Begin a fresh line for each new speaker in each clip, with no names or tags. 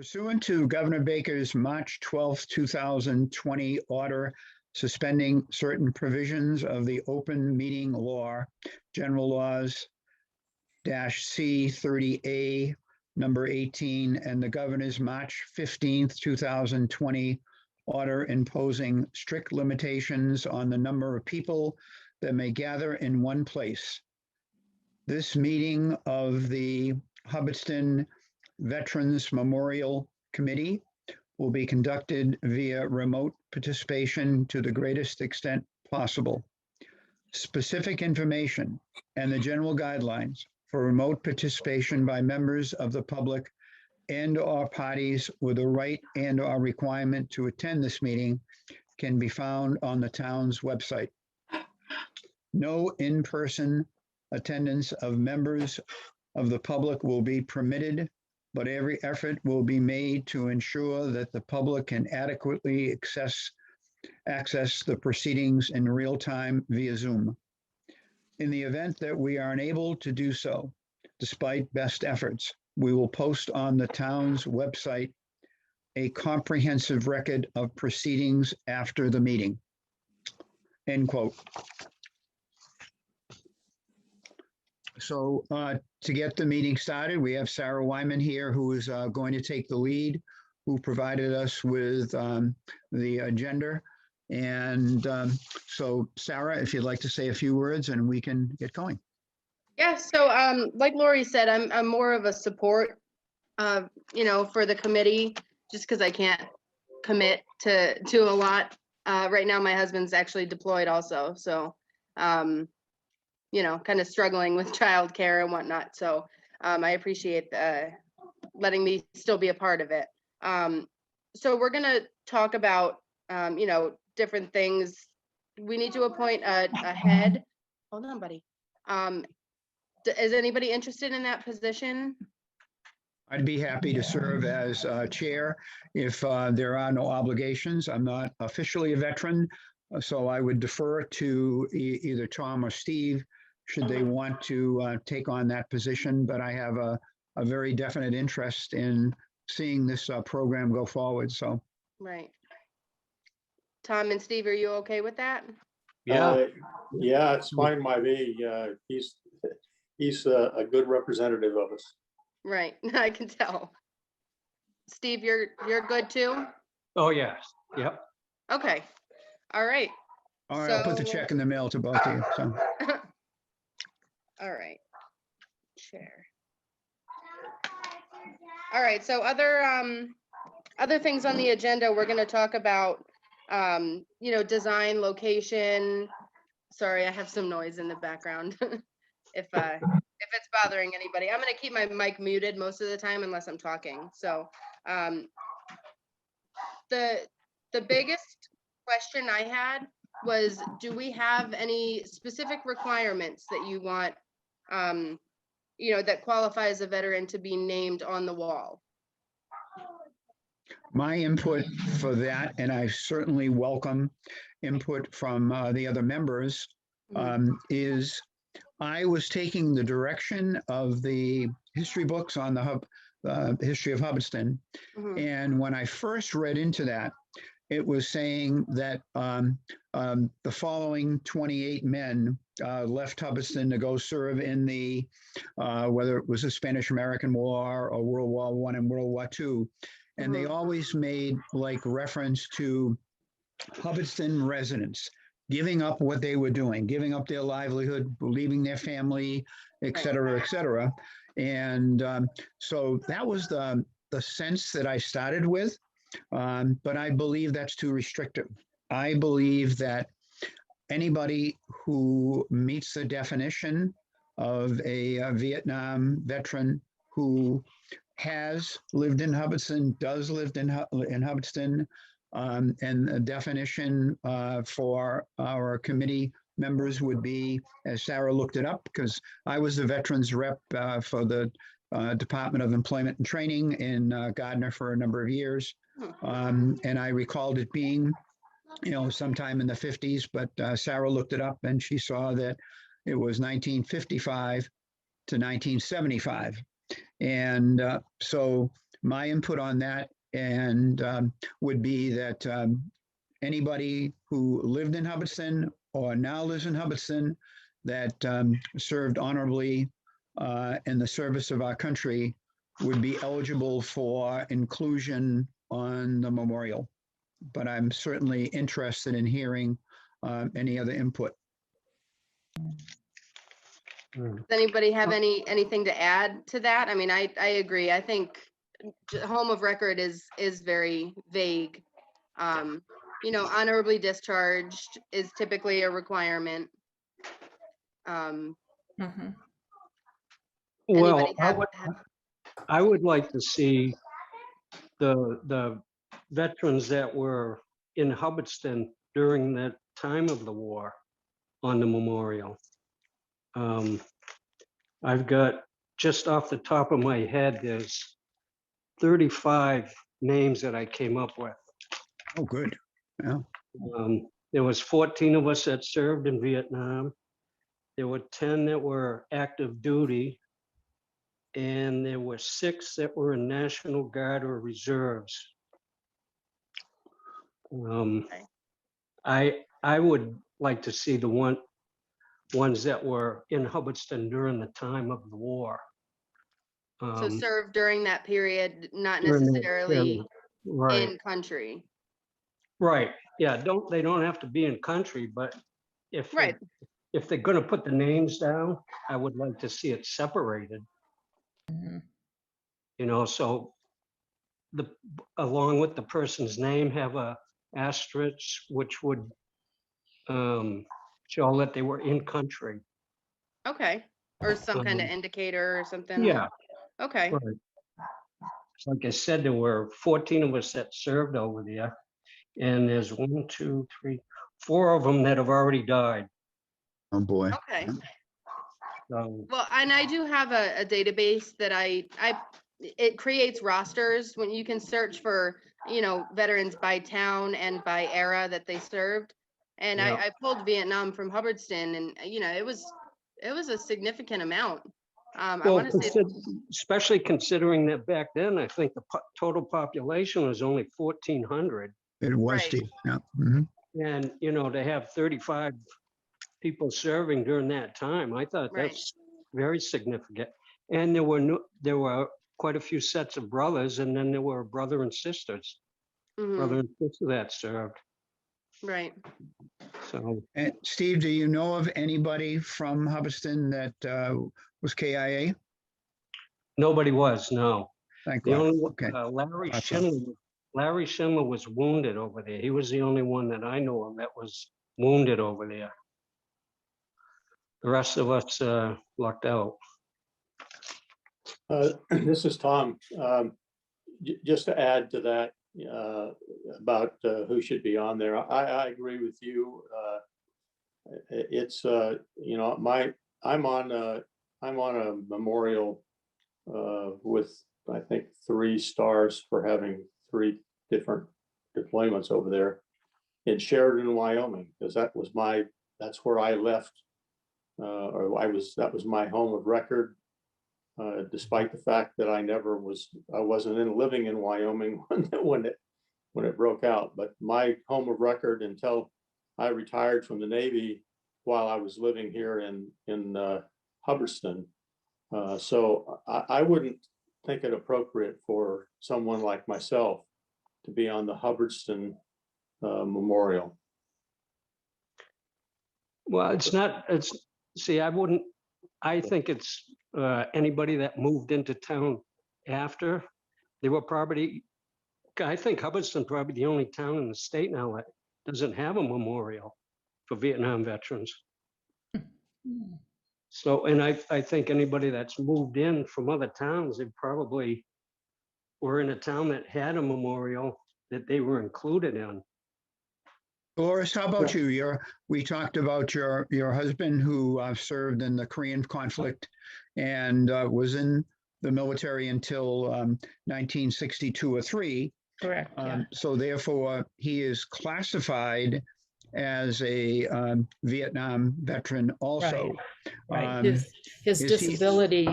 Pursuant to Governor Baker's March 12, 2020 order suspending certain provisions of the open meeting law, general laws -C 30A number 18, and the governor's March 15th, 2020 order imposing strict limitations on the number of people that may gather in one place. This meeting of the Hubbardston Veterans Memorial Committee will be conducted via remote participation to the greatest extent possible. Specific information and the general guidelines for remote participation by members of the public and/or parties with a right and/or requirement to attend this meeting can be found on the town's website. No in-person attendance of members of the public will be permitted, but every effort will be made to ensure that the public can adequately access the proceedings in real time via Zoom. In the event that we are unable to do so, despite best efforts, we will post on the town's website a comprehensive record of proceedings after the meeting. End quote. So to get the meeting started, we have Sarah Wyman here, who is going to take the lead, who provided us with the agenda. And so Sarah, if you'd like to say a few words and we can get going.
Yeah, so like Lori said, I'm more of a support, for the committee, just because I can't commit to a lot. Right now, my husband's actually deployed also, so kind of struggling with childcare and whatnot. So I appreciate letting me still be a part of it. So we're gonna talk about different things. We need to appoint a head. Hold on, buddy. Is anybody interested in that position?
I'd be happy to serve as chair if there are no obligations. I'm not officially a veteran, so I would defer to either Tom or Steve should they want to take on that position. But I have a very definite interest in seeing this program go forward. So,
right. Tom and Steve, are you okay with that?
Yeah, yeah, it's fine by me. He's a good representative of us.
Right, I can tell. Steve, you're good too?
Oh, yes. Yep.
Okay. All right.
All right, I'll put the check in the mail to both of you. So.
All right. Chair. All right. So other things on the agenda, we're going to talk about, design, location. Sorry, I have some noise in the background. If it's bothering anybody, I'm going to keep my mic muted most of the time unless I'm talking. So the biggest question I had was, do we have any specific requirements that you want, that qualifies a veteran to be named on the wall?
My input for that, and I certainly welcome input from the other members, is I was taking the direction of the history books on the history of Hubbardston. And when I first read into that, it was saying that the following 28 men left Hubbardston to go serve in the, whether it was the Spanish-American War or World War I and World War II. And they always made reference to Hubbardston residents giving up what they were doing, giving up their livelihood, leaving their family, et cetera, et cetera. And so that was the sense that I started with. But I believe that's too restrictive. I believe that anybody who meets the definition of a Vietnam veteran who has lived in Hubbardston, does live in Hubbardston, and the definition for our committee members would be, as Sarah looked it up, because I was the veterans rep for the Department of Employment and Training in Gardner for a number of years. And I recalled it being, sometime in the 50s, but Sarah looked it up and she saw that it was 1955 to 1975. And so my input on that and would be that anybody who lived in Hubbardston or now lives in Hubbardston that served honorably in the service of our country would be eligible for inclusion on the memorial. But I'm certainly interested in hearing any other input.
Does anybody have anything to add to that? I mean, I agree. I think home of record is very vague. You know, honorably discharged is typically a requirement.
Well,
Anybody have?
I would like to see the veterans that were in Hubbardston during that time of the war on the memorial. I've got, just off the top of my head, there's 35 names that I came up with.
Oh, good. Yeah.
There was 14 of us that served in Vietnam. There were 10 that were active duty, and there were 6 that were in National Guard or reserves. I would like to see the ones that were in Hubbardston during the time of the war.
So serve during that period, not
during that
necessarily
period. Right,
in country.
right. Yeah, they don't have to be in country, but if
Right.
if they're gonna put the names down, I would like to see it separated. You know, so along with the person's name, have a asterisk, which would show that they were in country.
Okay. Or some kind of indicator or something.
Yeah.
Okay.
Right. So like I said, there were 14 of us that served over there, and there's 1, 2, 3, 4 of them that have already died.
Oh, boy.
Okay.
So,
Well, and I do have a database that it creates rosters when you can search for, you know, veterans by town and by era that they served. And
Yeah.
I pulled Vietnam from Hubbardston, and you know, it was a significant amount. I
well,
want to say,
especially considering that back then, I think the total population was only 1,400.
It was,
Right.
Steve. Yeah. Mhm.
And, you know, to have 35 people serving during that time, I thought
Right.
that's very significant. And there were quite a few sets of brothers, and then there were brother and sisters, brother and sister that served.
right.
So,
And Steve, do you know of anybody from Hubbardston that was KIA?
nobody was, no.
Thank
The
God.
only,
Okay.
Larry Schindler was wounded over there. He was the only one that I know of that was wounded over there. The rest of us lucked out.
This is Tom. Just to add to that about who should be on there, I agree with you. It's you know, I'm on a memorial with, I think, 3 stars for having 3 different deployments over there in Sheridan, Wyoming, because that's where I left, or that was my home of record. Despite the fact that I wasn't living in Wyoming when it broke out, but my home of record until I retired from the Navy while I was living here in Hubbardston. So I wouldn't think it appropriate for someone like myself to be on the Hubbardston Memorial.
Well, I think it's anybody that moved into town after. They were probably, I think Hubbardston probably the only town in the state now that doesn't have a memorial for Vietnam veterans. So, and I think anybody that's moved in from other towns, they probably were in a town that had a memorial that they were included in.
Dolores, how about you? We talked about your husband who served in the Korean conflict and was in the military until 1962 or 3.
Correct. Yeah.
So therefore, he is classified as a Vietnam veteran also.
Right.
Um,
His
is he-
disability,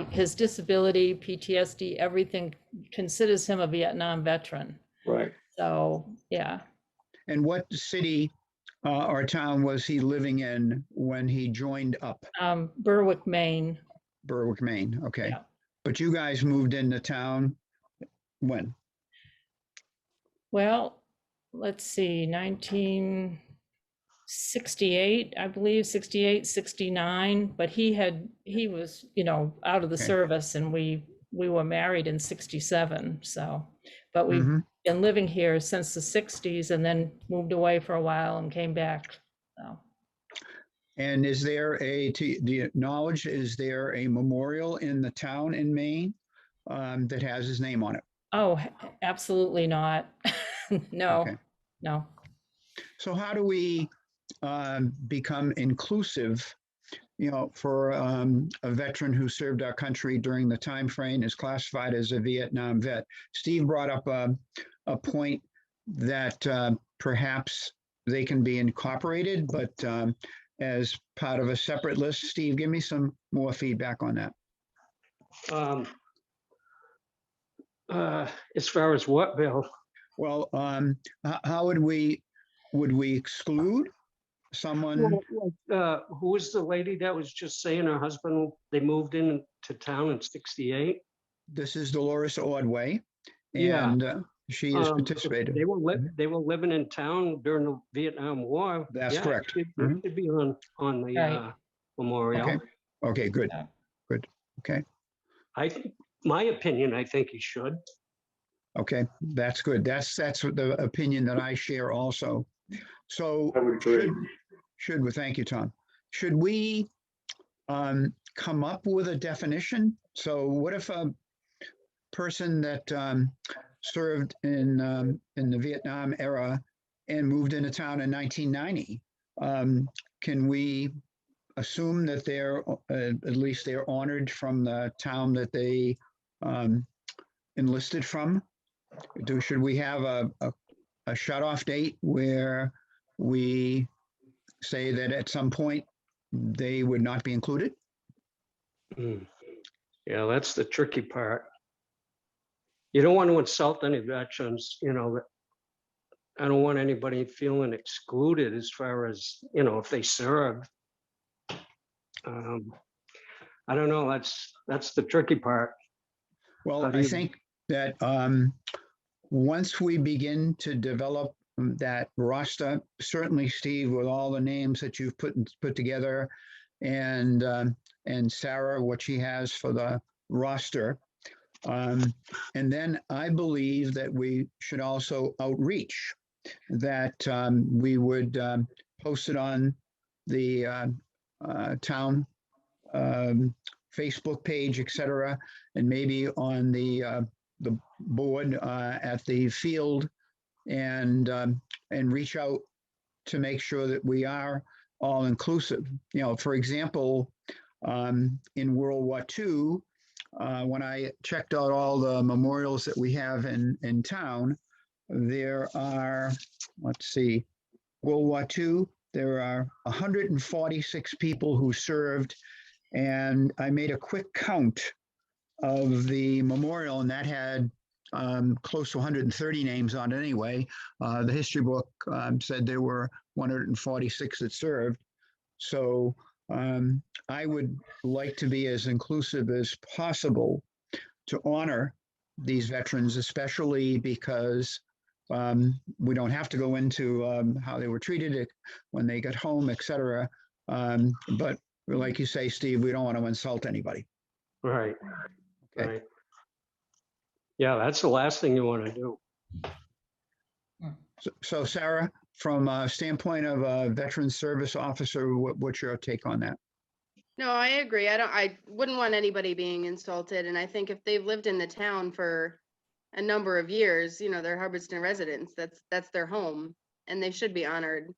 PTSD, everything considers him a Vietnam veteran.
Right.
So, yeah.
And what city or town was he living in when he joined up?
Berwick, Maine.
Berwick, Maine. Okay.
Yeah.
But you guys moved into town when?
Well, let's see, 1968, I believe, 68, 69, but he was, out of the
Okay.
service, and we were married in 67, so, but we've
Mhm.
been living here since the 60s and then moved away for a while and came back, so.
And is there do you acknowledge, is there a memorial in the town in Maine that has his name on it?
Oh, absolutely not. No,
Okay.
no.
So how do we become inclusive, for a veteran who served our country during the time frame, is classified as a Vietnam vet? Steve brought up a point that perhaps they can be incorporated, but as part of a separate list. Steve, give me some more feedback on that.
As far as what, Bill?
Well, how would we exclude someone?
Who was the lady that was just saying her husband, they moved into town in 68?
This is Dolores Ordway,
Yeah.
and she has
If
participated.
They were living in town during the Vietnam War.
That's
Yeah,
correct.
It
Mhm.
should be on the
Right.
memorial.
Okay. Okay, good.
Yeah.
Good. Okay.
My opinion, I think he should.
Okay, that's good. That's the opinion that I share also. So
I would agree.
should we, thank you, Tom. Should we come up with a definition? So what if a person that served in the Vietnam era and moved into town in 1990, can we assume that they're at least they're honored from the town that they enlisted from? Should we have a shut-off date where we say that at some point they would not be included?
Mm. Yeah, that's the tricky part. You don't want to insult any veterans, I don't want anybody feeling excluded as far as, if they served. I don't know, that's the tricky part.
Well,
How do
I
you-
think that once we begin to develop that roster, certainly Steve, with all the names that you've put together, and Sarah, what she has for the roster, and then I believe that we should also outreach, that we would post it on the town Facebook page, etc., and maybe on the board at the field, and reach out to make sure that we are all inclusive. For example, in World War II, when I checked out all the memorials that we have in town, there are, let's see, World War II, there are 146 people who served, and I made a quick count of the memorial, and that had close to 130 names on it anyway. The history book said there were 146 that served. So I would like to be as inclusive as possible to honor these veterans, especially because we don't have to go into how they were treated when they got home, etc. But like you say, Steve, we don't want to insult anybody.
Right.
Okay.
Right. Yeah, that's the last thing you want to do.
So Sarah, from a standpoint of a veteran service officer, what's your take on that?
No, I agree. I wouldn't want anybody being insulted. And I think if they've lived in the town for a number of years, they're Hubbardston residents, that's their home, and they should be honored,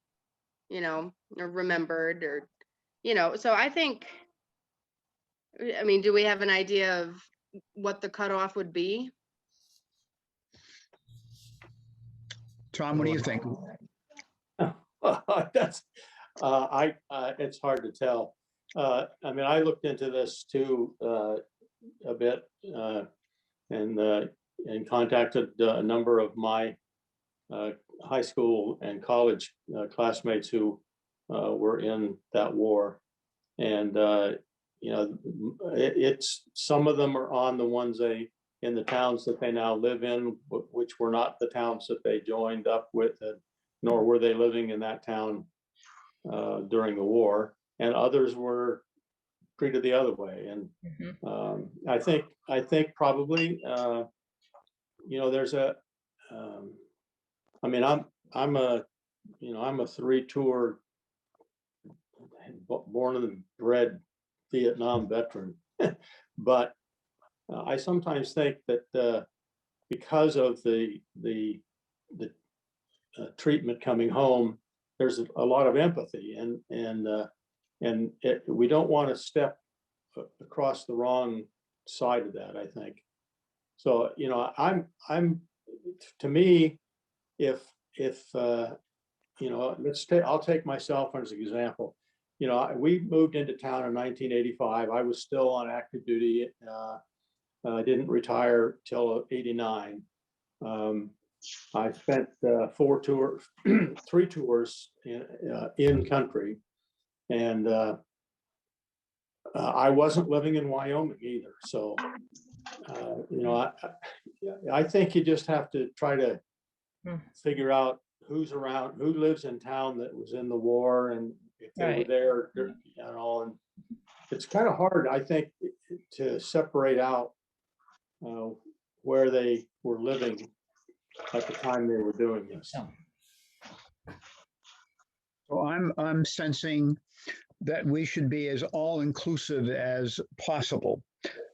or remembered, or, so I think, do we have an idea of what the cutoff would be?
Tom, what do you think?
That's, it's hard to tell. I mean, I looked into this too, a bit, and contacted a number of my high school and college classmates who were in that war. And, you know, it's, some of them are on the ones in the towns that they now live in, which were not the towns that they joined up with, nor were they living in that town during the war. And others were treated the other way. And I think probably, you know, there's a, I mean, I'm a 3-tour born and bred Vietnam veteran, but I sometimes think that because of the treatment coming home, there's a lot of empathy, and we don't want to step across the wrong side of that, I think. So, you know, I'm to me, if you know, I'll take myself as an example. You know, we moved into town in 1985. I was still on active duty. I didn't retire till '89. I spent 3 tours in country, and I wasn't living in Wyoming either. So, you know, I think you just have to try to figure out who's around, who lives in town that was in the war, and if they were there, you know. And it's kind of hard, I think, to separate out where they were living at the time they were doing this.
So I'm sensing that we should be as all-inclusive as possible.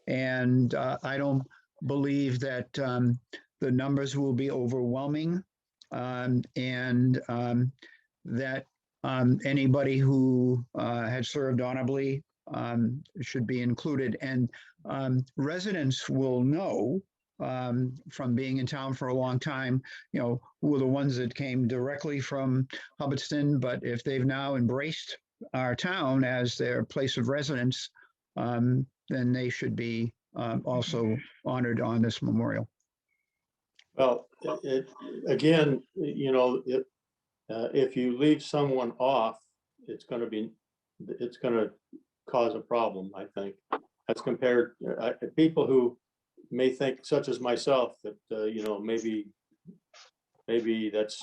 And I don't believe that the numbers will be overwhelming, and that anybody who had served honorably should be included. And residents will know from being in town for a long time, you know, who are the ones that came directly from Hubbardston, but if they've now embraced our town as their place of residence, then they should be also honored on this memorial.
Well, again, you know, if you leave someone off, it's going to cause a problem, I think, as compared to people who may think, such as myself, that you know, maybe that's,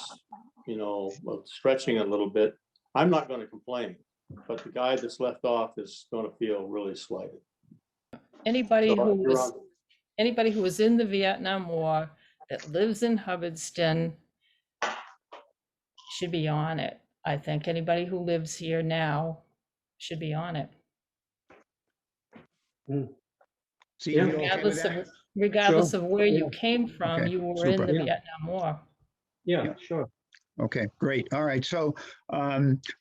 you know, stretching a little bit. I'm not going to complain, but the guy that's left off is going to feel really slighted.
Anybody who was in the Vietnam War that lives in Hubbardston should be on it. I think anybody who lives here now should be on it.
See, you okay with that?
Regardless
Sure.
of where you came from,
Okay,
you were in
super.
the Vietnam War.
Yeah, sure.
Okay, great. All right. So,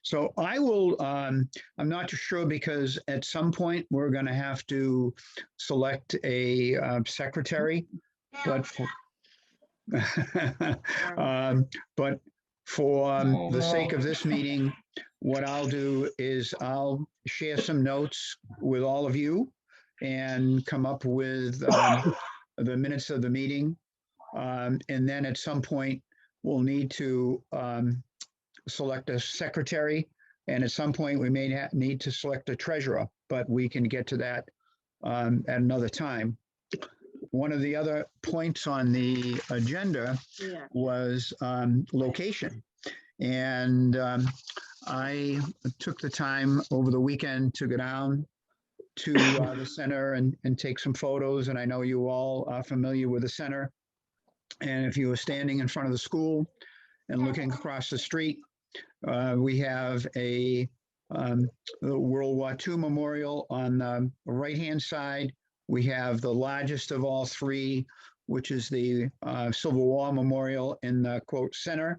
so I will, I'm not too sure, because at some point we're going to have to select a secretary, but for, but for the sake of this meeting, what I'll do is I'll share some notes with all of you and come up with the minutes of the meeting. And then at some point, we'll need to select a secretary, and at some point we may need to select a treasurer, but we can get to that at another time. One of the other points on the agenda was location. And I took the time over the weekend to go down to the center and take some photos. And I know you all are familiar with the center. And if you were standing in front of the school and looking across the street, we have a World War II memorial on the right-hand side. We have the largest of all three, which is the Civil War Memorial in the quote center.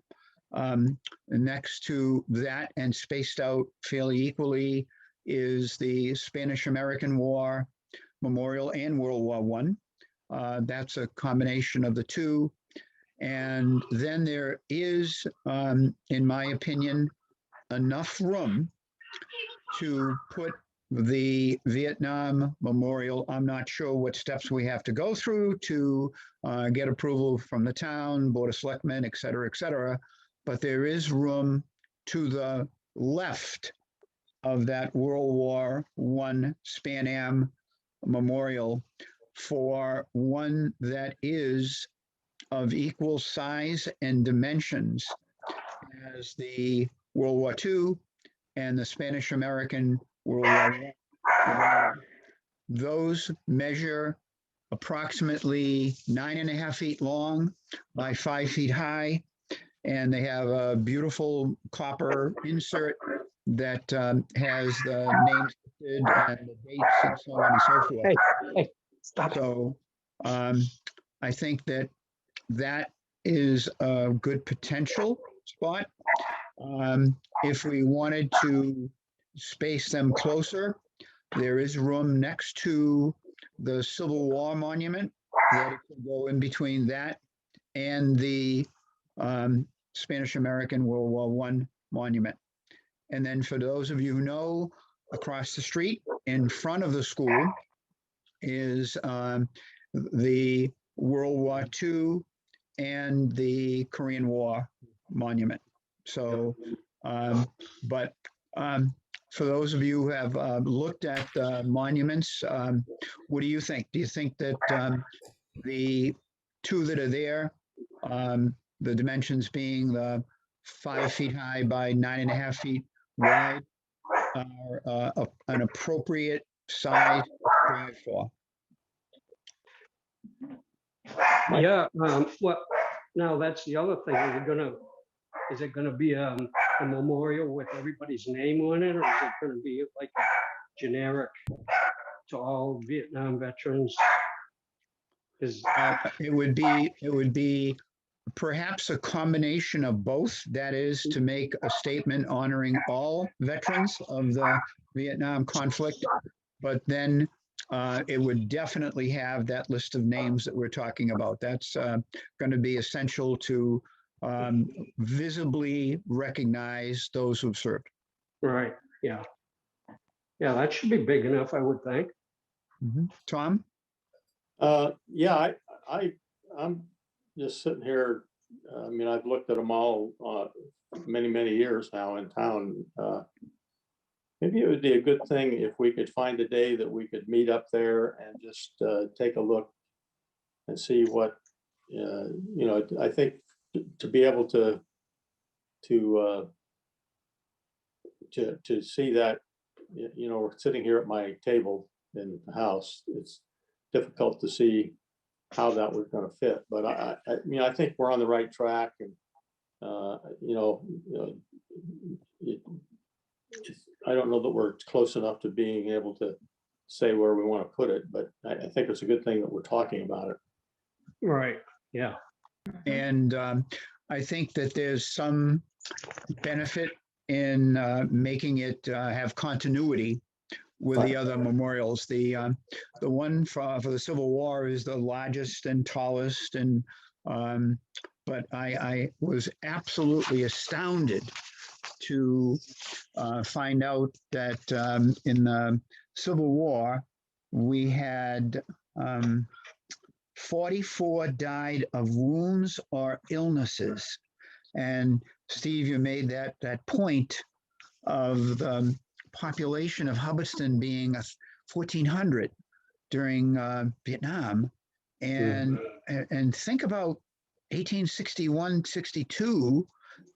Next to that, and spaced out fairly equally, is the Spanish-American War Memorial and World War I. That's a combination of the two. And then there is, in my opinion, enough room to put the Vietnam Memorial. I'm not sure what steps we have to go through to get approval from the town, Board of Selectmen, et cetera, but there is room to the left of that World War I Span Am Memorial for one that is of equal size and dimensions as the World War II and the Spanish-American World War I. Those measure approximately 9.5 feet long by 5 feet high, and they have a beautiful copper insert that has the names listed and the dates and so on and so forth.
Hey, stop.
So I think that that is a good potential spot. If we wanted to space them closer, there is room next to the Civil War monument that it could go in between that and the Spanish-American World War I monument. And then for those of you who know, across the street in front of the school is the World War II and the Korean War monument. So, but for those of you who have looked at monuments, what do you think? Do you think that the two that are there, the dimensions being the 5 feet high by 9.5 feet wide, are an appropriate size to strive for?
Yeah, well, now that's the other thing. Is it gonna be a memorial with everybody's name on it, or is it gonna be like generic to all Vietnam veterans?
It would be perhaps a combination of both. That is to make a statement honoring all veterans of the Vietnam conflict, but then it would definitely have that list of names that we're talking about. That's going to be essential to visibly recognize those who've served.
Right, yeah. Yeah, that should be big enough, I would think.
Tom?
Yeah, I'm just sitting here. I mean, I've looked at them all many years now in town. Maybe it would be a good thing if we could find a day that we could meet up there and just take a look and see what, I think to be able to see that, we're sitting here at my table in the house. It's difficult to see how that was going to fit, but I think we're on the right track, and I don't know that we're close enough to being able to say where we want to put it, but I think it's a good thing that we're talking about it.
Right, yeah.
And I think that there's some benefit in making it have continuity with the other memorials. The one for the Civil War is the largest and tallest, and but I was absolutely astounded to find out that in the Civil War we had 44 died of wounds or illnesses. And Steve, you made that point of the population of Hubbardston being 1,400 during Vietnam, and think about 1861, 62.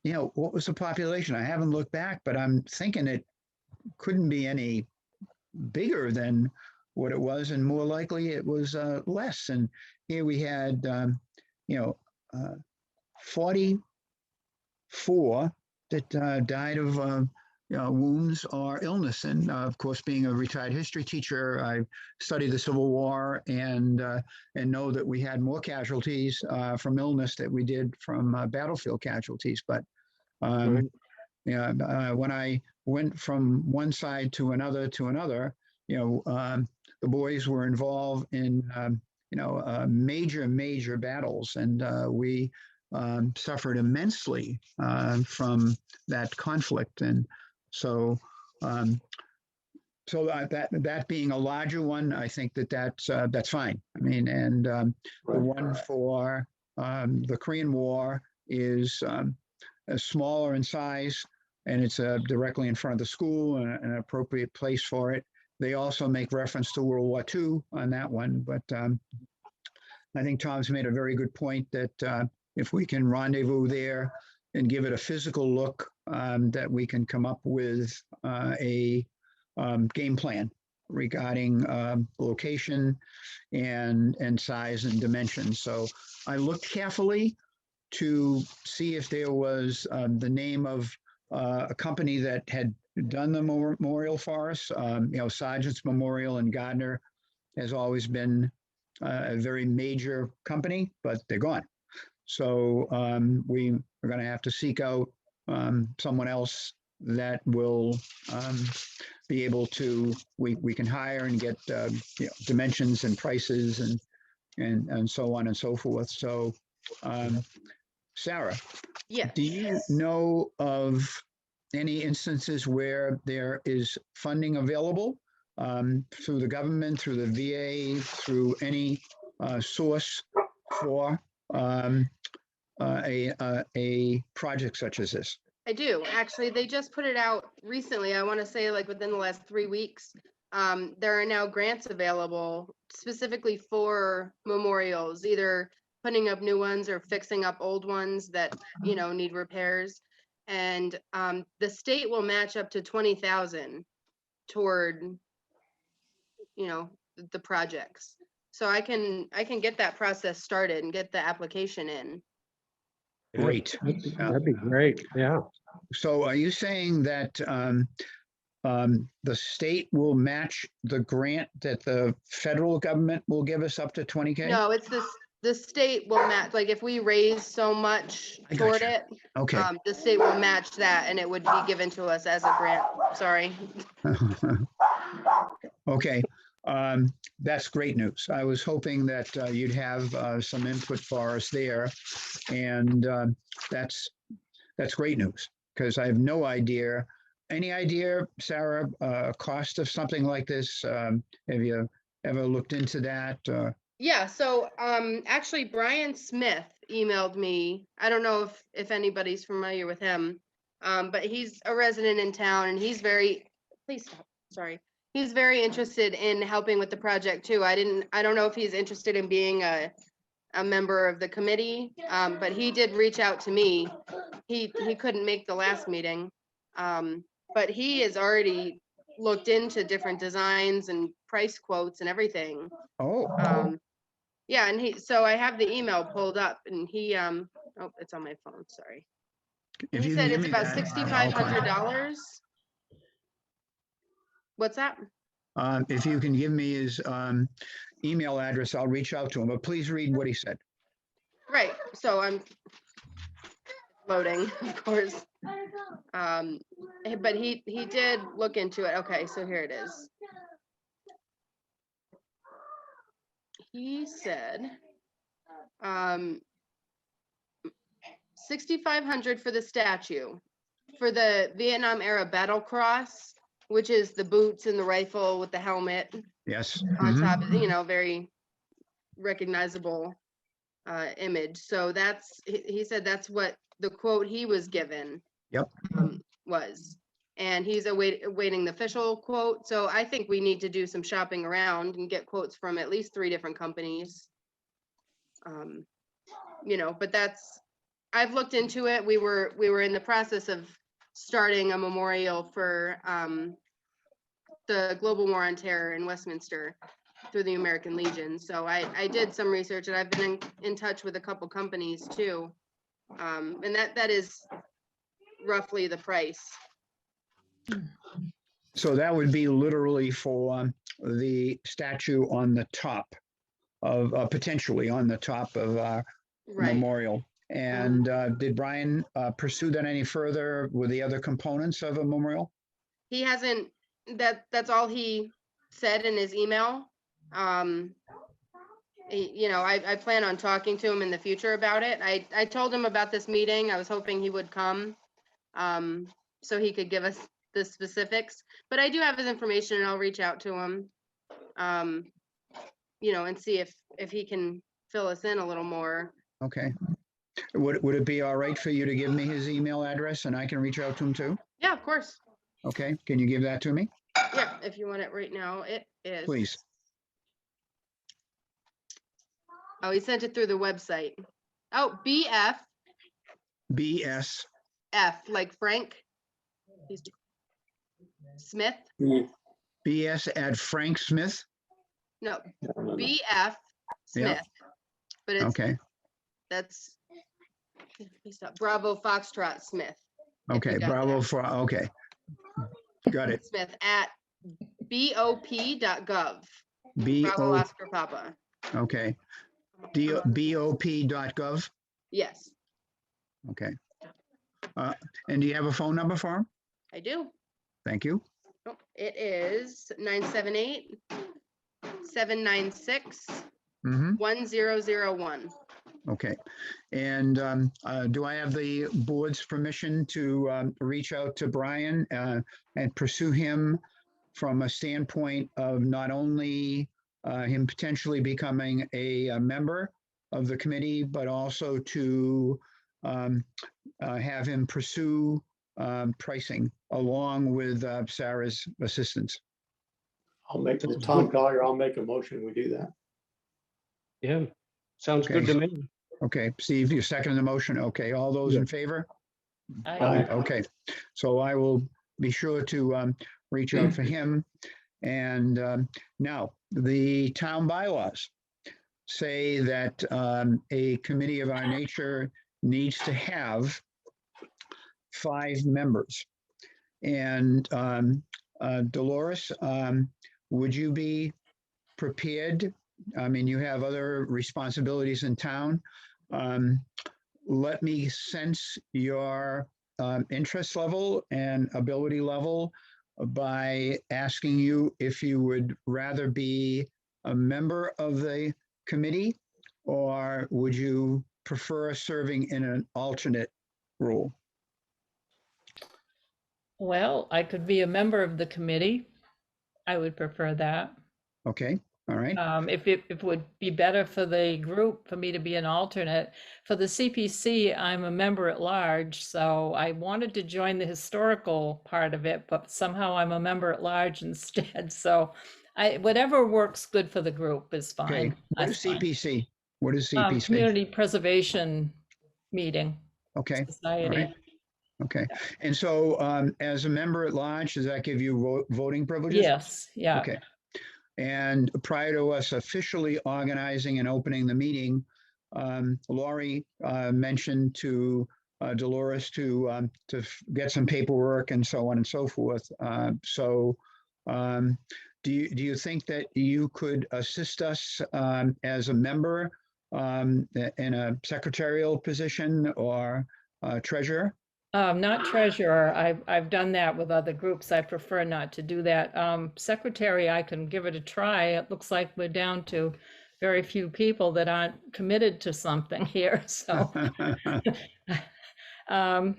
What was the population? I haven't looked back, but I'm thinking it couldn't be any bigger than what it was, and more likely it was less. And here we had 44 that died of wounds or illness. And of course, being a retired history teacher, I studied the Civil War and know that we had more casualties from illness that we did from battlefield casualties. But when I went from one side to another, the boys were involved in major battles, and we suffered immensely from that conflict. And so, that being a larger one, I think that's fine. I mean, and the
Right.
one for the Korean War is smaller in size, and it's directly in front of the school and an appropriate place for it. They also make reference to World War II on that one, but I think Tom's made a very good point that if we can rendezvous there and give it a physical look, that we can come up with a game plan regarding location and size and dimensions. So I looked carefully to see if there was the name of a company that had done the memorial for us. Sergeant's Memorial in Gardner has always been a very major company, but they're gone. So we are going to have to seek out someone else that will be able to, we can hire and get dimensions and prices and so on and so forth. So Sarah,
Yes.
do you know of any instances where there is funding available through the government, through the VA, through any source for a project such as this?
I do. Actually, they just put it out recently. I want to say like within the last 3 weeks. There are now grants available specifically for memorials, either putting up new ones or fixing up old ones that, need repairs. And the state will match up to 20,000 toward, the projects. So I can get that process started and get the application in.
Great.
That'd be great, yeah.
So are you saying that the state will match the grant that the federal government will give us up to 20K?
No, it's the state will match, like if we raise so much
I
toward
gotcha.
it,
Okay.
the state will match that and it would be given to us as a grant. Sorry.
Okay. That's great news. I was hoping that you'd have some input for us there. And that's great news because I have no idea. Any idea, Sarah, cost of something like this? Have you ever looked into that?
Yeah, so actually Brian Smith emailed me. I don't know if anybody's familiar with him, but he's a resident in town and he's please stop, sorry. He's very interested in helping with the project too. I don't know if he's interested in being a member of the committee, but he did reach out to me. He couldn't make the last meeting, but he has already looked into different designs and price quotes and everything.
Oh,
Yeah, and so I have the email pulled up and he oh, it's on my phone, sorry.
if
He
you
said
can
it's
give me
about
that,
$6,500. What's that?
if you can give me his email address, I'll reach out to him. But please read what he said.
Right, so I'm loading, of course. But he did look into it. Okay, so here it is. He said, 6,500 for the statue, for the Vietnam era battle cross, which is the boots and the rifle with the helmet
Yes.
on
Mhm.
top, very recognizable image. So he said that's what the quote he was given.
Yep.
Was. And he's awaiting the official quote. So I think we need to do some shopping around and get quotes from at least 3 different companies. But I've looked into it. We were in the process of starting a memorial for the Global War on Terror in Westminster through the American Legion. So I did some research and I've been in touch with a couple companies too. And that is roughly the price.
So that would be literally for the statue on the top of potentially on the top of our
Right.
memorial. And did Brian pursue that any further with the other components of a memorial?
He hasn't, that's all he said in his email. I plan on talking to him in the future about it. I told him about this meeting. I was hoping he would come, so he could give us the specifics. But I do have his information, and I'll reach out to him, and see if he can fill us in a little more.
Okay. Would it be all right for you to give me his email address and I can reach out to him too?
Yeah, of course.
Okay, can you give that to me,
Yeah, if you want it right now, it is.
please?
Oh, he sent it through the website. Oh, BF,
BS,
like Frank. He's Smith.
BS at Frank Smith?
No,
No.
BF Smith. But
Okay,
that's Bravo Foxtrot Smith.
okay,
got
Bravo
that.
for, okay. Got it.
Smith at bop.gov. Bravo
B-O,
Oscar Papa.
okay. BOP.gov,
Yes,
okay. And do you have a phone number for him?
I do.
Thank you.
Oh, it is 978-796-1001.
Mm-hmm. Okay. And do I have the board's permission to reach out to Brian and pursue him from a standpoint of not only him potentially becoming a member of the committee, but also to have him pursue pricing along with Sarah's assistance?
I'll make,
That's
Tom
good.
Collier, I'll make a motion, we do that.
Yeah, sounds good
Okay.
to me.
Okay, Steve, you second the motion. Okay, all those in favor?
Aye.
Okay, so I will be sure to reach out for him. And now, the town bylaws say that a committee of our nature needs to have 5 members. And Dolores, would you be prepared? I mean, you have other responsibilities in town. Let me sense your interest level and ability level by asking you if you would rather be a member of the committee, or would you prefer serving in an alternate role?
Well, I could be a member of the committee. I would prefer that.
Okay, all right.
If it would be better for the group for me to be an alternate. For the CPC, I'm a member at large, so I wanted to join the historical part of it, but somehow I'm a member at large instead. So whatever works good for the group is
Okay,
fine.
what is
That's fine.
CPC? What is CPC?
Community Preservation Meeting
Okay, all
Society.
right. Okay, and so as a member at large, does that give you voting privileges?
Yes, yeah.
Okay. And prior to us officially organizing and opening the meeting, Laurie mentioned to Dolores to get some paperwork and so on and so forth. Do you think that you could assist us as a member in a secretarial position or treasurer?
Not treasurer. I've done that with other groups. I prefer not to do that. Secretary, I can give it a try. It looks like we're down to very few people that aren't committed to something here. So I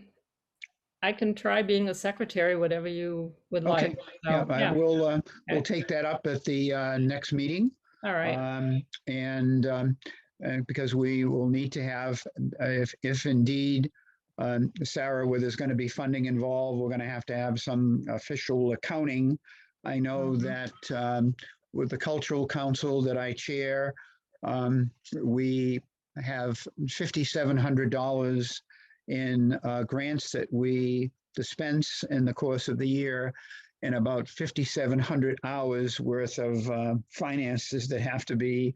can try being a secretary, whatever you would
Okay,
like.
yeah,
So, yeah.
we'll take that up at the next meeting.
All right.
And because we will need to have, if indeed, Sarah, where there's going to be funding involved, we're going to have some official accounting. I know
Mhm.
that with the Cultural Council that I chair, we have $5,700 in grants that we dispense in the course of the year, and about 5,700 hours worth of finances that have to be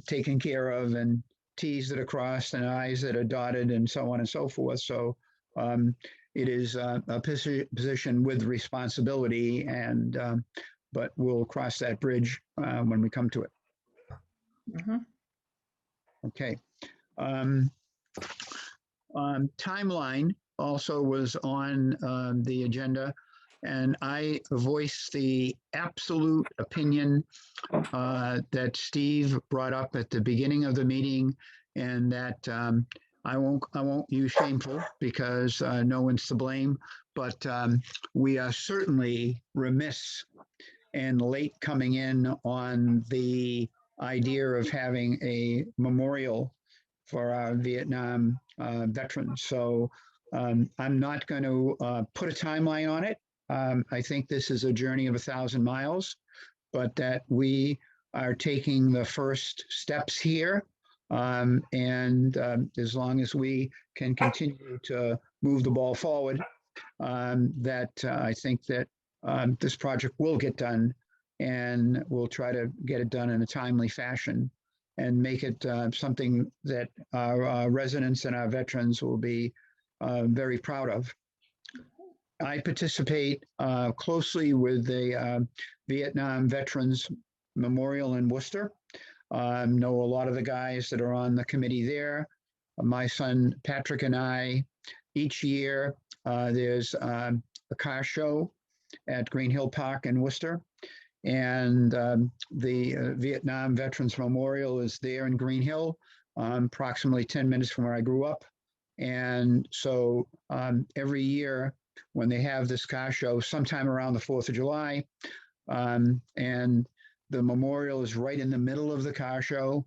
taken care of, and T's that are crossed and I's that are dotted, and so on and so forth. So it is a position with responsibility, and but we'll cross that bridge when we come to it.
Mhm.
Okay. Timeline also was on the agenda. and I voice the absolute opinion that Steve brought up at the beginning of the meeting, and that I won't use shameful because no one's to blame, but we are certainly remiss and late coming in on the idea of having a memorial for our Vietnam veterans. So I'm not going to put a timeline on it. I think this is a journey of 1,000 miles, but that we are taking the first steps here. And as long as we can continue to move the ball forward, that I think that this project will get done, and we'll try to get it done in a timely fashion and make it something that our residents and our veterans will be very proud of. I participate closely with the Vietnam Veterans Memorial in Worcester. Know a lot of the guys that are on the committee there. My son Patrick and I, each year, there's a car show at Green Hill Park in Worcester. And the Vietnam Veterans Memorial is there in Green Hill, approximately 10 minutes from where I grew up. And so every year when they have this car show, sometime around the 4th of July, and the memorial is right in the middle of the car show.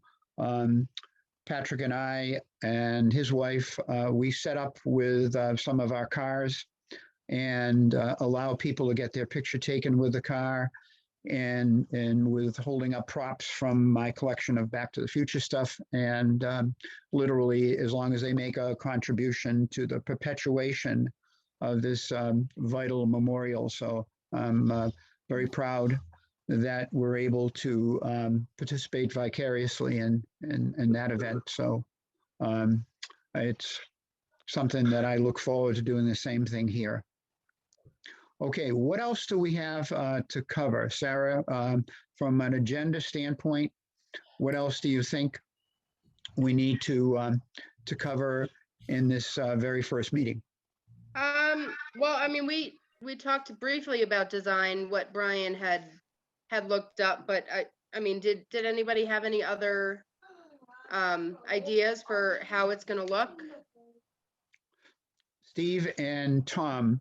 Patrick and I and his wife, we set up with some of our cars and allow people to get their picture taken with the car, and with holding up props from my collection of Back to the Future stuff. And literally, as long as they make a contribution to the perpetuation of this vital memorial. So I'm very proud that we're able to participate vicariously in that event. So it's something that I look forward to doing the same thing here. Okay, what else do we have to cover? Sarah, from an agenda standpoint, what else do you think we need to cover in this very first meeting?
Well, I mean, we talked briefly about design, what Brian had looked up, but I mean, did anybody have any other ideas for how it's going to look?
Steve and Tom,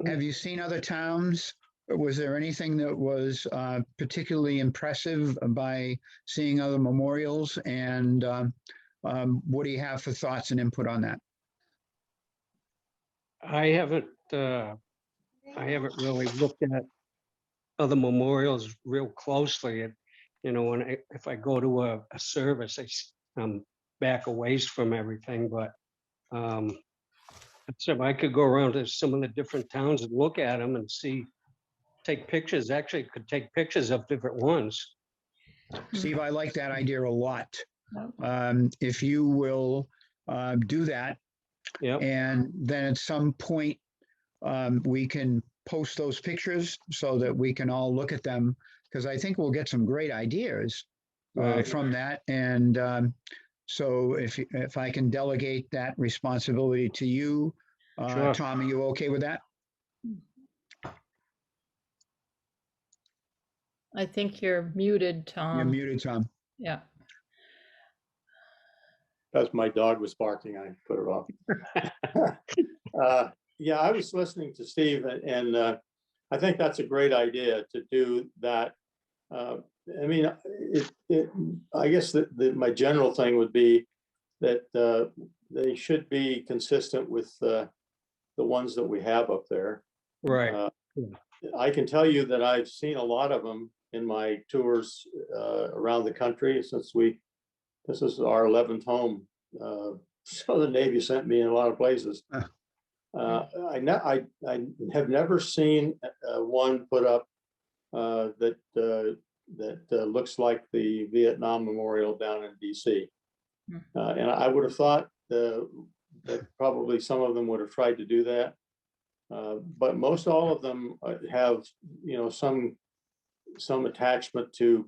have you seen other towns? Was there anything that was particularly impressive by seeing other memorials? And what do you have for thoughts and input on that?
I haven't really looked at other memorials real closely. And, you know, if I go to a service, I'm back a ways from everything. But so I could go around to some of the different towns and look at them and take pictures. Actually, could take pictures of different ones.
Steve, I like that idea a lot.
Yep.
If you will do that,
Yep.
and then at some point we can post those pictures so that we can all look at them, because I think we'll get some great ideas
Right.
from that. And so if I can delegate that responsibility to you,
Sure.
Tom, are you okay with that?
I think you're muted, Tom.
You're muted, Tom.
Yeah.
That's my dog was barking. I put it off. Yeah, I was listening to Steve, and I think that's a great idea to do that. I mean, I guess that my general thing would be that they should be consistent with the ones that we have up there.
Right.
I can tell you that I've seen a lot of them in my tours around the country since this is our 11th home. So the Navy sent me in a lot of places. I have never seen one put up that looks like the Vietnam Memorial down in DC. And I would have thought that probably some of them would have tried to do that. But most all of them have, you know, some attachment to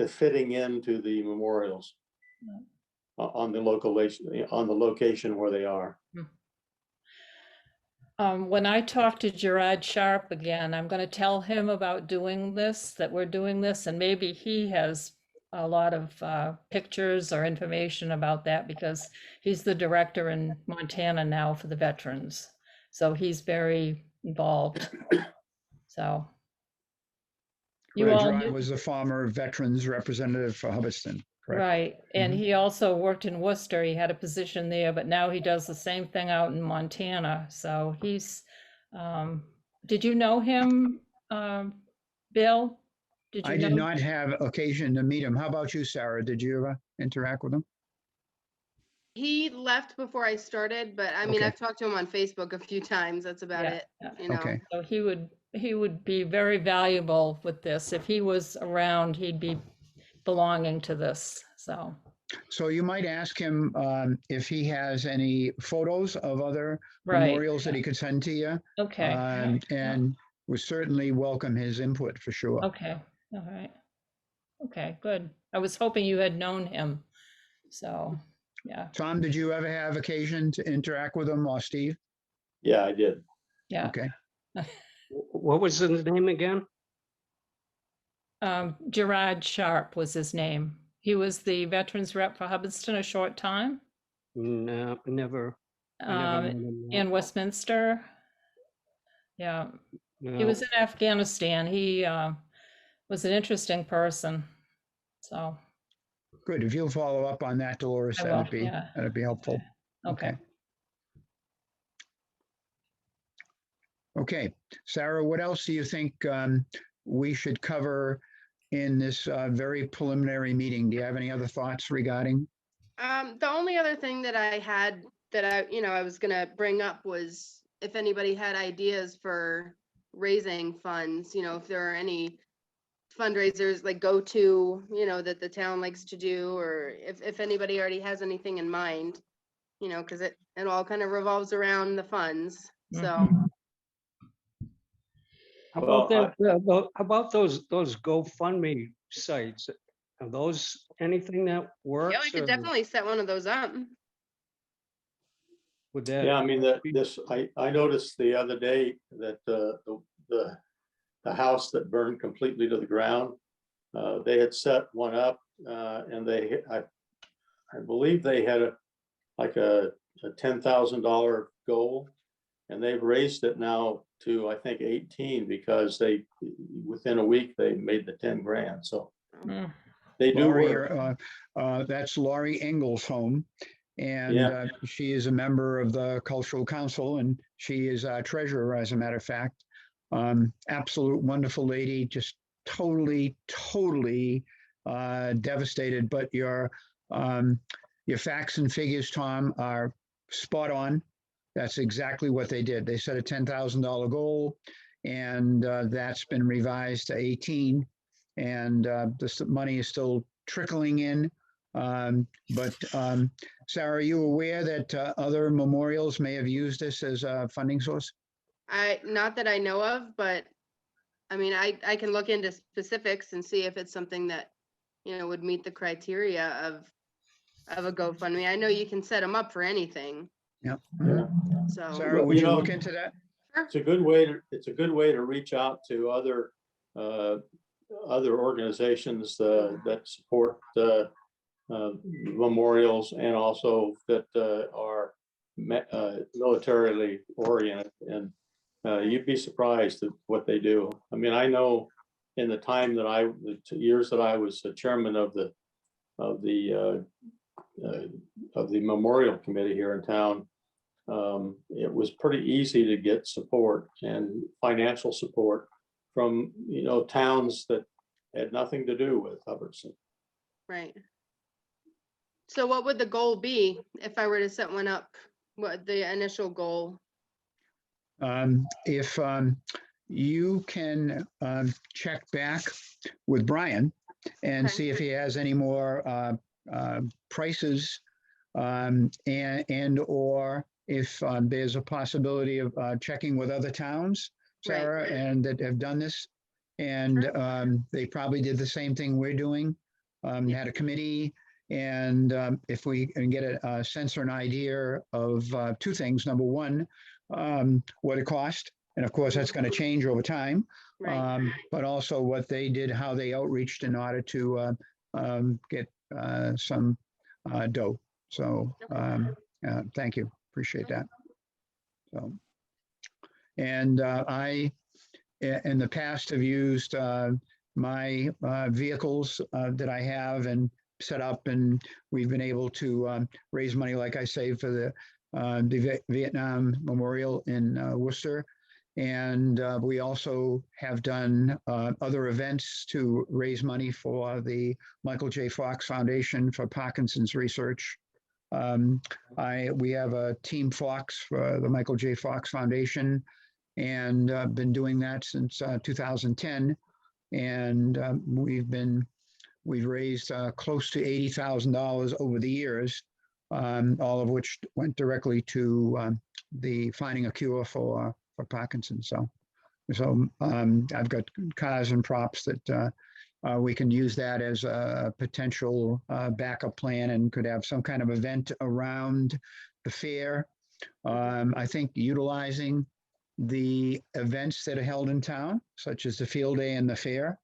fitting into the memorials on the location where they are.
When I talk to Gerard Sharp again, I'm going to tell him about doing this, that we're doing this, and maybe he has a lot of pictures or information about that because he's the director in Montana now for the veterans. So he's very involved. So you all
Gerard
knew,
was the former veterans representative for Hubbardston, correct?
right? And
Mhm.
he also worked in Worcester. He had a position there, but now he does the same thing out in Montana. So he's, did you know him, Bill? Did
I
you
did
know?
not have occasion to meet him. How about you, Sarah? Did you ever interact with him?
He left before I started, but I mean,
Okay.
I've talked to him on Facebook a few times. That's about
Yeah,
it,
yeah.
you know.
Okay.
So he would be very valuable with this. If he was around, he'd be belonging to this. So,
So you might ask him if he has any photos of other
right.
memorials that he could send to you.
Okay.
And we certainly welcome his input for sure.
Okay. All right. Okay, good. I was hoping you had known him. So, yeah,
Tom, did you ever have occasion to interact with him or Steve?
Yeah, I did.
yeah.
Okay.
What was his name again?
Gerard Sharp was his name. He was the veterans rep for Hubbardston a short time,
No, never. I never met him.
in Westminster. Yeah, he
No.
was in Afghanistan. He was an interesting person. So
Good. If you'll follow up on that, Dolores,
I will, yeah.
that'd be helpful.
Okay.
Okay. Sarah, what else do you think we should cover in this very preliminary meeting? Do you have any other thoughts regarding?
The only other thing that I had that I was gonna bring up was if anybody had ideas for raising funds, if there are any fundraisers like that the town likes to do, or if anybody already has anything in mind, because it all kind of revolves around the funds. So
Mhm.
How
Well,
about how about those GoFundMe sites? Are those anything that
yeah,
works?
we could
or
definitely set one of those up.
would that?
Yeah, I mean, I noticed the other day that the house that burned completely to the ground, they had set one up, and I believe they had a $10,000 goal, and they've raised it now to, I think, 18 because within a week they made the 10 grand. So
Mm.
they do
Laurie,
work.
that's Laurie Engel's home. And
Yeah.
she is a member of the Cultural Council, and she is our treasurer, as a matter of fact. Absolute wonderful lady, just totally devastated. But your facts and figures, Tom, are spot on. That's exactly what they did. They set a $10,000 goal, and that's been revised to 18. And this money is still trickling in. But Sarah, are you aware that other memorials may have used this as a funding source?
Not that I know of, but I mean, I can look into specifics and see if it's something that, would meet the criteria of a GoFundMe. I know you can set them up for anything.
Yeah.
Yeah.
So
Sarah, would you look into that?
It's a good way to reach out to other organizations that support memorials, and also that are militarily oriented. And you'd be surprised at what they do. I mean, I know in the years that I was chairman of the memorial committee here in town, it was pretty easy to get support and financial support from towns that had nothing to do with Hubbardston.
right. So what would the goal be if I were to set one up? What the initial goal?
If you can check back with Brian and
Okay.
see if he has any more prices, and or if there's a possibility of checking with other towns,
Right.
Sarah, and that have done this. And
Sure.
they probably did the same thing we're doing, had a committee. And if we can get a sense or an idea of two things. Number one, what it cost. And of course, that's going to change over time.
Right.
But also what they did, how they outreached in order to get some dough. So thank you. Appreciate that. So, and I, in the past, have used my vehicles that I have and set up, and we've been able to raise money, like I say, for the Vietnam Memorial in Worcester. And we also have done other events to raise money for the Michael J. Fox Foundation for Parkinson's research. We have a Team Fox for the Michael J. Fox Foundation, and been doing that since 2010. And we've raised close to $80,000 over the years, all of which went directly to the finding a cure for Parkinson's. So I've got cars and props that we can use that as a potential backup plan, and could have some kind of event around the fair. I think utilizing the events that are held in town, such as the field day and the fair,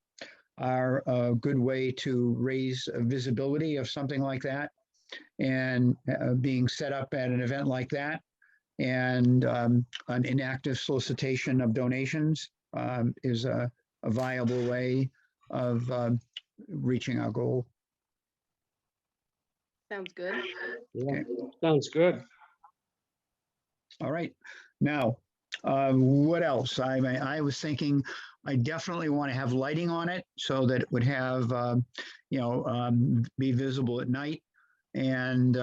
are a good way to raise visibility of something like that. And being set up at an event like that, and an inactive solicitation of donations is a viable way of reaching our goal.
Sounds good.
Yeah,
Okay.
sounds good.
All right. Now, what else? I was thinking I definitely want to have lighting on it so that it would have, be visible at night. And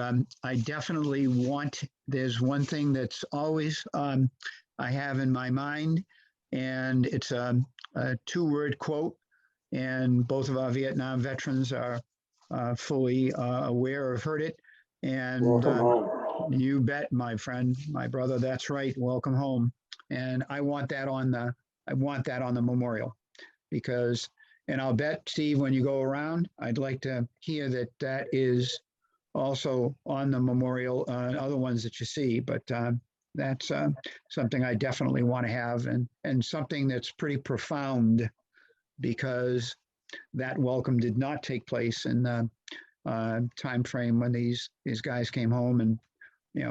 I definitely want, there's one thing that's always I have in my mind, and it's a two-word quote. And both of our Vietnam veterans are fully aware or have heard it. And
Welcome home.
you bet, my friend, my brother, that's right. Welcome home. And I want that on the memorial, because, and I'll bet, Steve, when you go around, I'd like to hear that is also on the memorial, other ones that you see, but that's something I definitely want to have, and something that's pretty profound, because that welcome did not take place in the time frame when these guys came home, and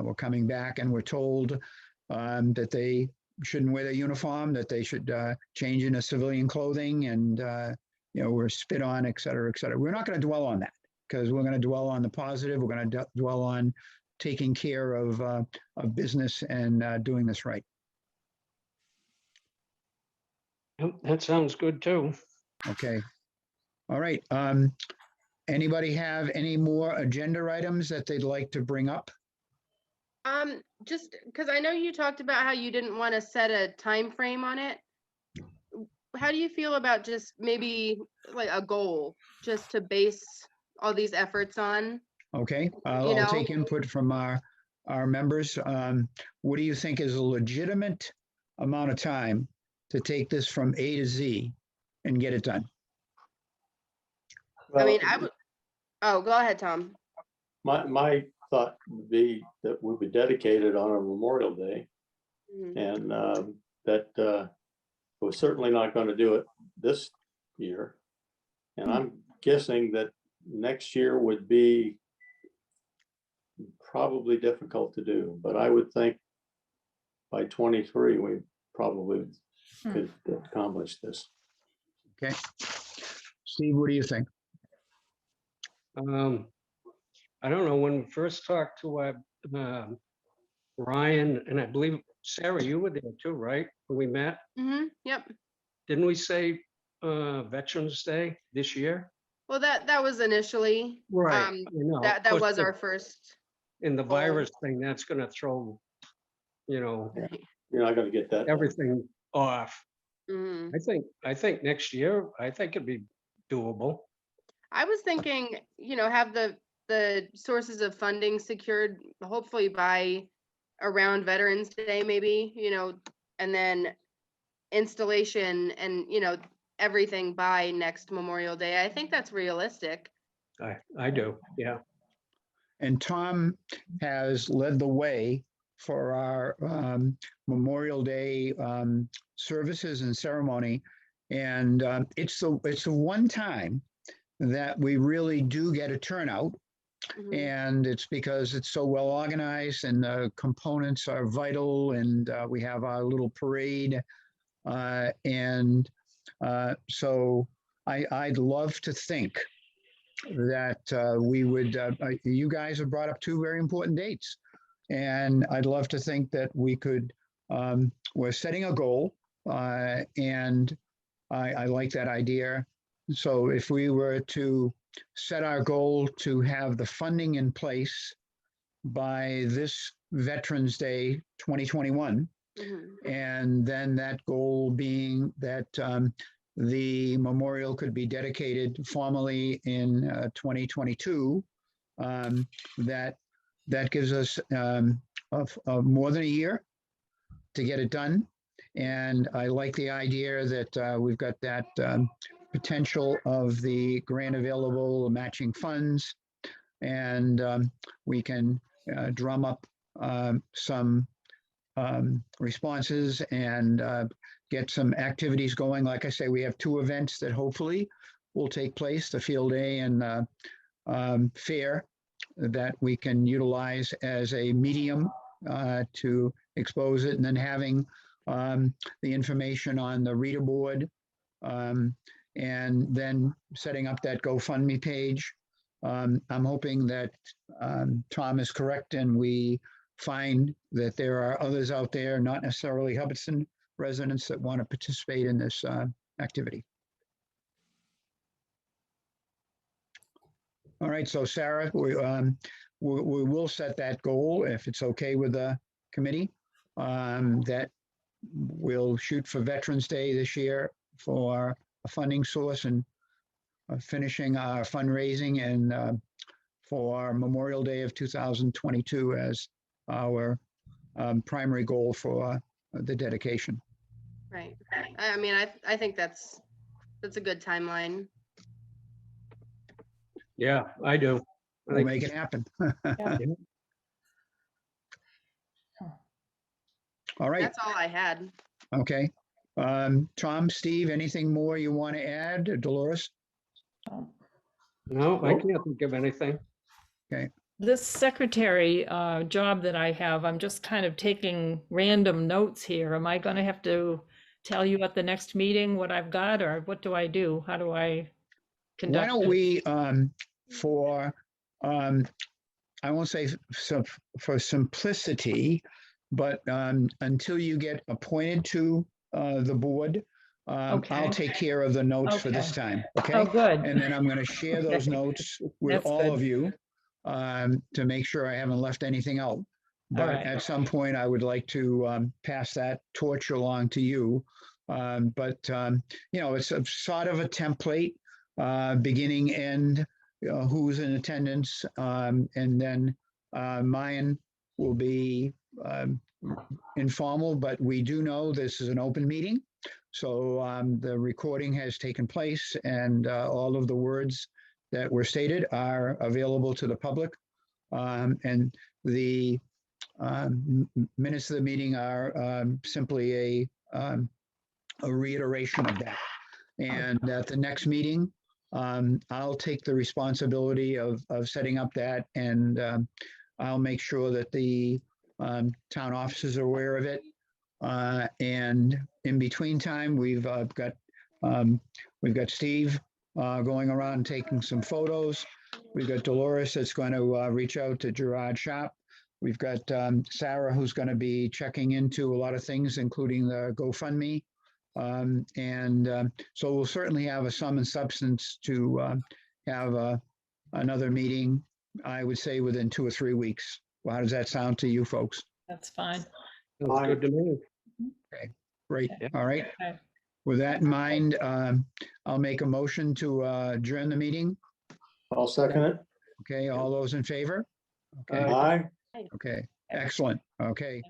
were coming back and were told that they shouldn't wear their uniform, that they should change into civilian clothing, and were spit on, et cetera, et cetera. We're not going to dwell on that, because we're going to dwell on the positive. We're going to dwell on taking care of business and doing this right.
Yep, that sounds good too.
Okay. All right. Anybody have any more agenda items that they'd like to bring up?
Just because I know you talked about how you didn't want to set a time frame on it. How do you feel about just maybe like a goal, just to base all these efforts on?
Okay, I'll take input from our members. What do you think is a legitimate amount of time to take this from A to Z and get it done?
I mean,
Well,
oh, go ahead, Tom.
my thought would be that we would dedicate it on a Memorial Day,
Mhm.
and that we're certainly not going to do it this year. And I'm guessing that next year would be probably difficult to do, but I would think by 23, we probably could accomplish this.
Okay. Steve, what do you think?
I don't know, when we first talked to Ryan, and I believe, Sarah, you were there too, right? When we met,
Yep.
didn't we say Veterans Day this year?
Well, that was initially,
Right. You know,
that
of course,
was our first.
in the
goal.
virus thing, that's gonna throw,
You're not going to get that done.
everything off.
Mhm.
I think next year, I think it'd be doable.
I was thinking, have the sources of funding secured, hopefully by around Veterans Day, maybe, and then installation and, everything by next Memorial Day. I think that's realistic.
I do, yeah.
And Tom has led the way for our Memorial Day services and ceremony. And it's the one time that we really do get a turnout.
Mhm.
And it's because it's so well organized and the components are vital, and we have our little parade. So I'd love to think that we would, you guys have brought up two very important dates. And I'd love to think that we could, we're setting a goal, and I like that idea. So if we were to set our goal to have the funding in place by this Veterans Day 2021,
Mhm.
and then that goal being that the memorial could be dedicated formally in 2022, that gives us more than a year to get it done. And I like the idea that we've got that potential of the grant available, matching funds, and we can drum up some responses and get some activities going. Like I say, we have two events that hopefully will take place, the field day and fair, that we can utilize as a medium to expose it, and then having the information on the reader board, and then setting up that GoFundMe page. I'm hoping that Tom is correct and we find that there are others out there, not necessarily Hubbardston residents, that want to participate in this activity. All right, so Sarah, we will set that goal if it's okay with the committee, that we'll shoot for Veterans Day this year for a funding source, and finishing our fundraising, and for Memorial Day of 2022 as our primary goal for the dedication.
Right. I mean, I think that's a good timeline.
Yeah, I do. I
We'll
think-
make it happen.
Yeah.
All right,
That's all I had.
okay. Tom, Steve, anything more you want to add? Dolores?
No, I can't think of anything.
This secretary job that I have, I'm just kind of taking random notes here. Am I going to have to tell you at the next meeting what I've got, or what do I do? How do I conduct
Why don't
it?
we, for, I won't say for simplicity, but until you get appointed to the board, I'll
Okay.
take care of the notes for this time,
Oh,
okay?
good.
And then I'm going to share those
Okay.
notes with
That's
all
good.
of you to make sure I haven't left anything out. But
right.
at some point, I would like to pass that torch along to you. You know, it's a sort of a template, beginning, end, who's in attendance, and then mine will be informal, but we do know this is an open meeting. So the recording has taken place, and all of the words that were stated are available to the public. And the minutes of the meeting are simply a reiteration of that. And at the next meeting, I'll take the responsibility of setting up that, and I'll make sure that the town officers are aware of it. And in between time, we've got Steve going around and taking some photos. We've got Dolores that's going to reach out to Gerard Sharp. We've got Sarah, who's going to be checking into a lot of things, including the GoFundMe. So we'll certainly have a sum and substance to have another meeting, I would say, within 2 or 3 weeks. Well, how does that sound to you folks?
That's fine.
Sounds good to me.
Great.
Yeah.
All right.
Okay.
With that in mind, I'll make a motion to adjourn the meeting.
I'll second it.
Okay, all those in favor? Okay,
Aye.
okay, excellent. Okay,